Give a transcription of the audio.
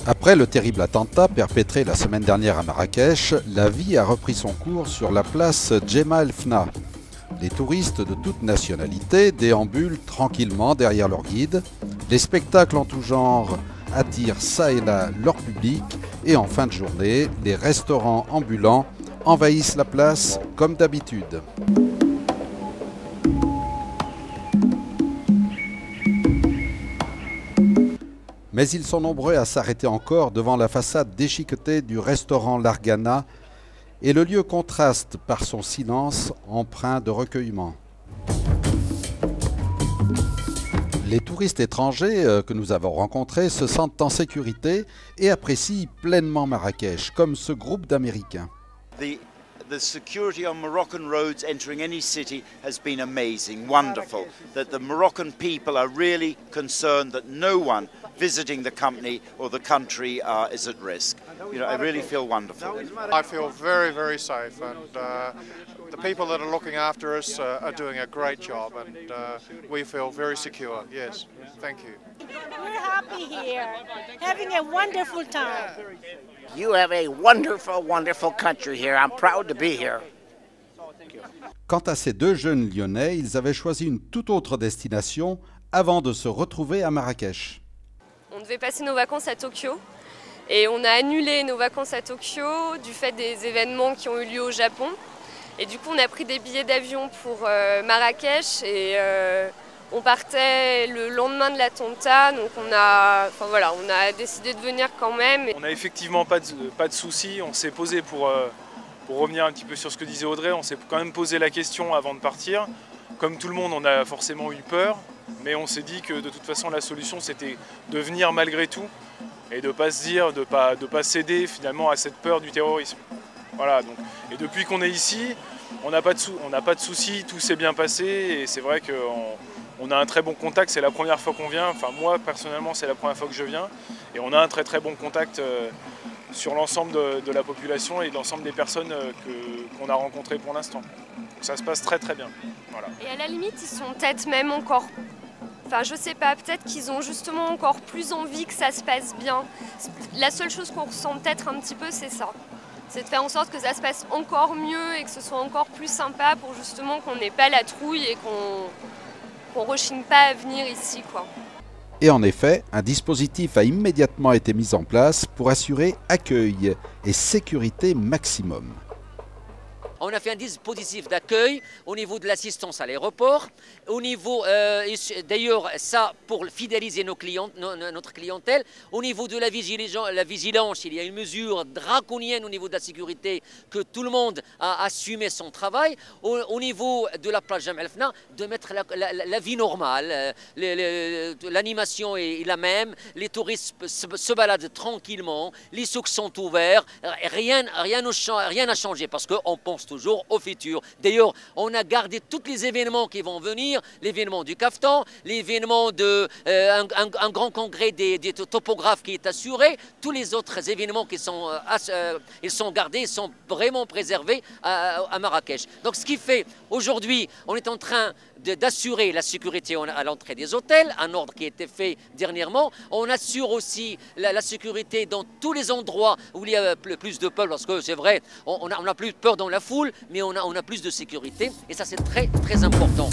Après le terrible attentat perpétré la semaine dernière à Marrakech, la vie a repris son cours sur la place Djemma El Fna. Les touristes de toutes nationalités déambulent tranquillement derrière leur guide. Les spectacles en tout genre attirent ça et là leur public. Et en fin de journée, les restaurants ambulants envahissent la place comme d'habitude. Mais ils sont nombreux à s'arrêter encore devant la façade déchiquetée du restaurant L'Argana et le lieu contraste par son silence empreint de recueillement. Les touristes étrangers que nous avons rencontrés se sentent en sécurité et apprécient pleinement Marrakech, comme ce groupe d'Américains. The security on Moroccan roads entering any city has been amazing, wonderful. That the Moroccan people are really concerned that no one visiting the company or the country is at risk. You know, I really feel wonderful. I feel very, very safe, and the people that are looking after us are doing a great job, and we feel very secure. Yes, thank you. We're happy here, having a wonderful time. You have a wonderful, wonderful country here. I'm proud to be here. Quant à ces deux jeunes Lyonnais, ils avaient choisi une toute autre destination avant de se retrouver à Marrakech. On devait passer nos vacances à Tokyo et on a annulé nos vacances à Tokyo du fait des événements qui ont eu lieu au Japon. Et du coup, on a pris des billets d'avion pour Marrakech et on partait le lendemain de l'attentat, donc on a décidé de venir quand même. On n'a effectivement pas de soucis, on s'est posé pour revenir un petit peu sur ce que disait Audrey, on s'est quand même posé la question avant de partir. Comme tout le monde, on a forcément eu peur, mais on s'est dit que de toute façon la solution c'était de venir malgré tout et de ne pas se dire, de pas céder finalement à cette peur du terrorisme. Voilà, donc, et depuis qu'on est ici, on n'a pas de soucis, tout s'est bien passé et c'est vrai qu'on a un très bon contact, c'est la première fois qu'on vient, enfin moi personnellement c'est la première fois que je viens et on a un très très bon contact sur l'ensemble de la population et de l'ensemble des personnes qu'on a rencontrées pour l'instant. Donc ça se passe très très bien. Voilà. Et à la limite ils sont peut-être même encore, enfin je sais pas, peut-être qu'ils ont justement encore plus envie que ça se passe bien. La seule chose qu'on ressent peut-être un petit peu c'est ça. C'est de faire en sorte que ça se passe encore mieux et que ce soit encore plus sympa pour justement qu'on n'ait pas la trouille et qu'on rechigne pas à venir ici, quoi. Et en effet, un dispositif a immédiatement été mis en place pour assurer accueil et sécurité maximum. On a fait un dispositif d'accueil au niveau de l'assistance à l'aéroport, au niveau, d'ailleurs ça pour fidéliser notre clientèle, au niveau de la vigilance, il y a une mesure draconienne au niveau de la sécurité que tout le monde a assumé son travail, au niveau de la plage Djemma El Fna, de mettre la vie normale, l'animation est la même, les touristes se baladent tranquillement, les souks sont ouverts, rien n'a changé parce qu'on pense toujours au futur. D'ailleurs, on a gardé tous les événements qui vont venir, l'événement du Kaftan, l'événement un grand congrès des topographes qui est assuré, tous les autres événements qui sont, ils sont gardés, ils sont vraiment préservés à Marrakech. Donc ce qui fait, aujourd'hui, on est en train d'assurer la sécurité à l'entrée des hôtels, un ordre qui a été fait dernièrement. On assure aussi la sécurité dans tous les endroits où il y a plus de peuple, parce que c'est vrai, on a plus peur dans la foule, mais on a plus de sécurité, et ça c'est très très important.